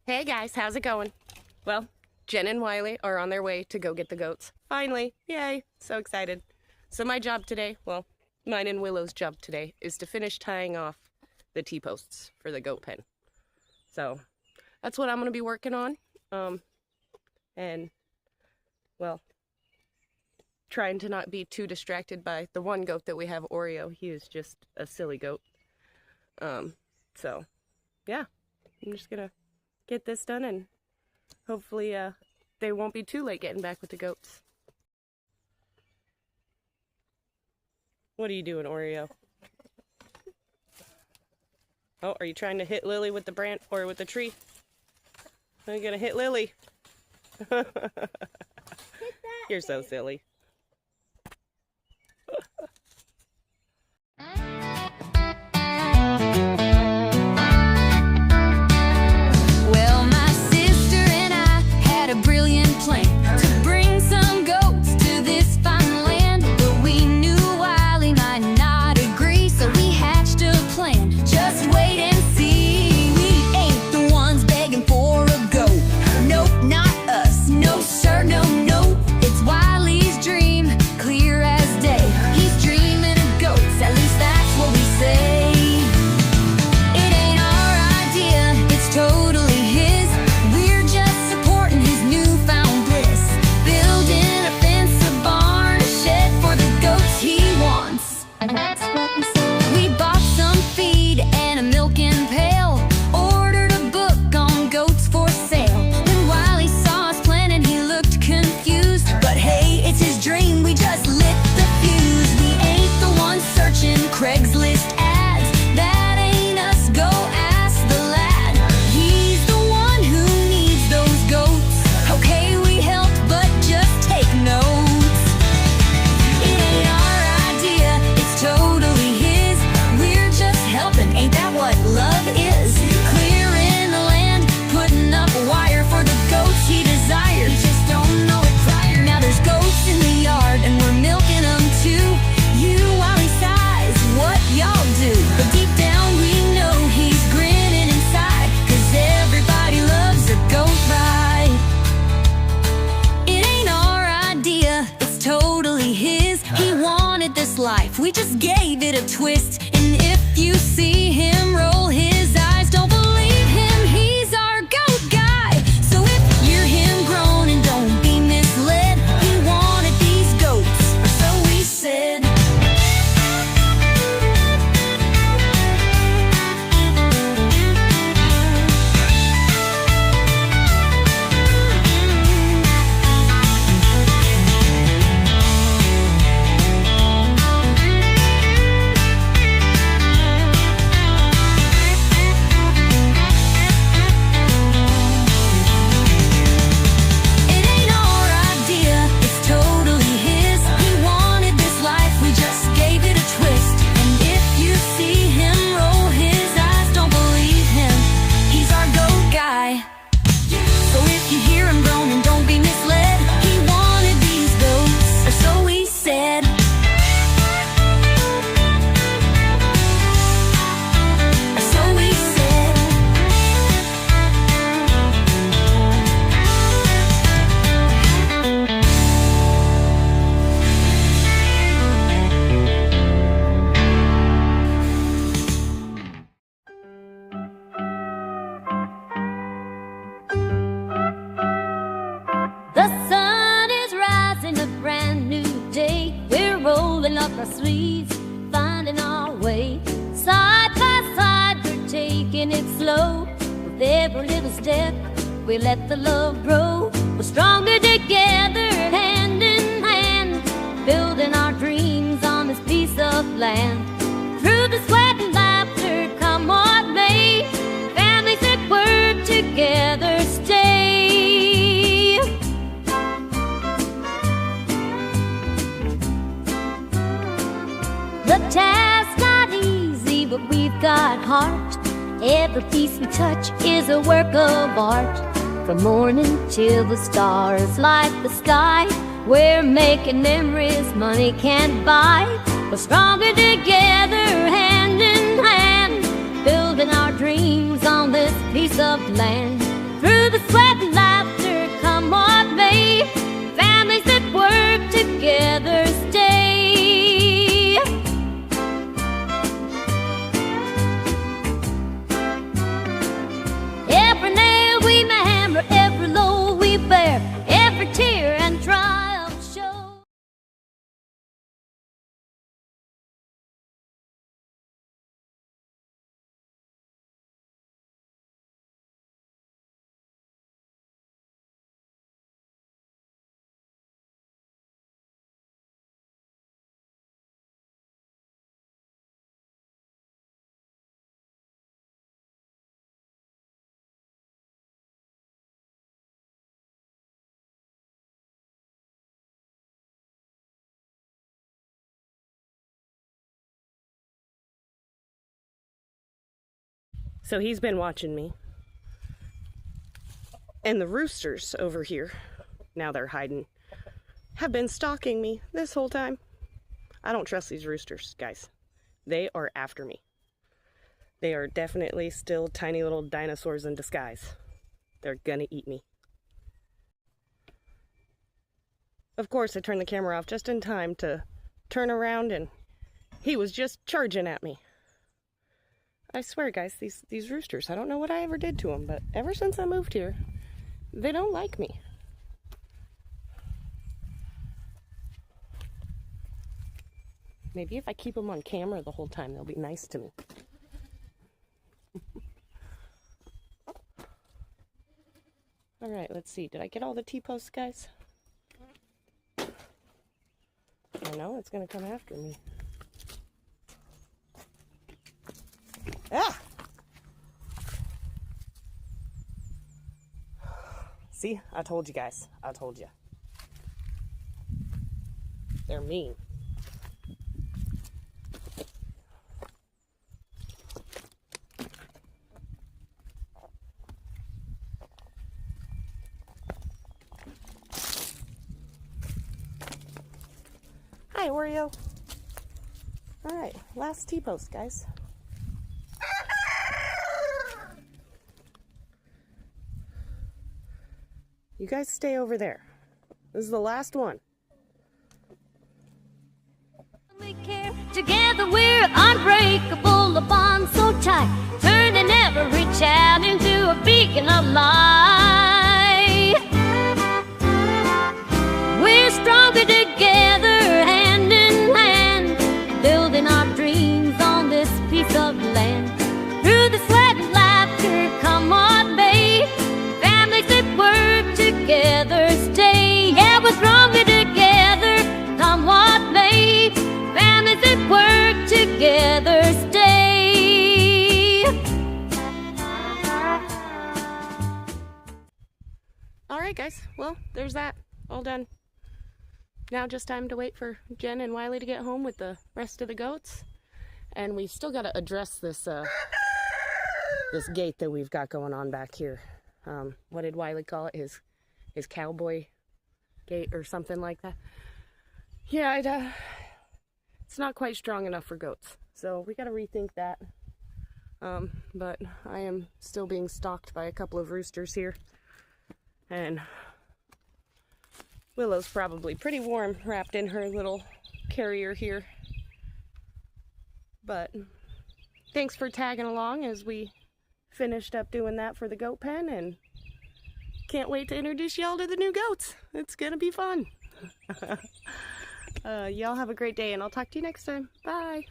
Hey guys, how's it going? Well, Jen and Wiley are on their way to go get the goats. Finally, yay, so excited. So my job today, well, mine and Willow's job today, is to finish tying off the T-posts for the goat pen. So that's what I'm going to be working on. And, well, trying to not be too distracted by the one goat that we have, Oreo. He is just a silly goat. So, yeah, I'm just going to get this done and hopefully they won't be too late getting back with the goats. What are you doing, Oreo? Oh, are you trying to hit Lily with the branch or with the tree? Are you gonna hit Lily? You're so silly. Well, my sister and I had a brilliant plan to bring some goats to this fine land, but we knew Wiley might not agree, so we hatched a plan. Just wait and see. We ain't the ones begging for a goat. Nope, not us. No sir, no, no. It's Wiley's dream, clear as day. He's dreaming of goats, at least that's what we say. It ain't our idea, it's totally his. We're just supporting his newfound bliss. Building a fence, a barn, a shed for the goats he wants. That's what we say. We bought some feed and a milking pail. Ordered a book on goats for sale. When Wiley saw us planning, he looked confused. But hey, it's his dream, we just lit the fuse. We ain't the ones searching Craigslist ads. That ain't us, go ask the lad. He's the one who needs those goats. Okay, we helped, but just take notes. It ain't our idea, it's totally his. We're just helping, ain't that what love is? Clearing the land, putting up a wire for the goats he desired. He just don't know it prior. Now there's goats in the yard and we're milking them too. You Wiley sighs, what y'all do? But deep down we know he's grinning inside, 'cause everybody loves a goat ride. It ain't our idea, it's totally his. He wanted this life, we just gave it a twist. And if you see him roll his eyes, don't believe him, he's our goat guy. So if you're him groaning, don't be misled. He wanted these goats, or so we said. It ain't our idea, it's totally his. He wanted this life, we just gave it a twist. And if you see him roll his eyes, don't believe him, he's our goat guy. So if you hear him groaning, don't be misled. He wanted these goats, or so we said. Or so we said. The sun is rising, a brand new day. We're rolling up our sleeves, finding our way. Side by side, we're taking it slow. With every little step, we let the love grow. We're stronger together, hand in hand, building our dreams on this piece of land. Through the sweat and laughter, come what may, families that work together stay. The task's not easy, but we've got heart. Every piece we touch is a work of art. From morning till the stars light the sky, we're making memories money can't buy. We're stronger together, hand in hand, building our dreams on this piece of land. Through the sweat and laughter, come what may, families that work together stay. Every nail we may hammer, every load we bear, every tear and triumph show. So he's been watching me. And the roosters over here, now they're hiding, have been stalking me this whole time. I don't trust these roosters, guys. They are after me. They are definitely still tiny little dinosaurs in disguise. They're gonna eat me. Of course, I turned the camera off just in time to turn around, and he was just charging at me. I swear, guys, these roosters, I don't know what I ever did to them, but ever since I moved here, they don't like me. Maybe if I keep them on camera the whole time, they'll be nice to me. All right, let's see. Did I get all the T-posts, guys? I know it's going to come after me. Ah! See, I told you guys. I told you. They're mean. Hi, Oreo. All right, last T-post, guys. You guys stay over there. This is the last one. We care. Together we're unbreakable, a bond so tight, turning every challenge into a beacon of light. We're stronger together, hand in hand, building our dreams on this piece of land. Through the sweat and laughter, come what may, families that work together stay. Yeah, we're stronger together, come what may, families that work together stay. All right, guys. Well, there's that. All done. Now just time to wait for Jen and Wiley to get home with the rest of the goats. And we've still got to address this this gate that we've got going on back here. What did Wiley call it? His cowboy gate or something like that. Yeah, it's not quite strong enough for goats. So we got to rethink that. But I am still being stalked by a couple of roosters here. And Willow's probably pretty warm wrapped in her little carrier here. But thanks for tagging along as we finished up doing that for the goat pen, and can't wait to introduce y'all to the new goats. It's gonna be fun. Y'all have a great day, and I'll talk to you next time. Bye.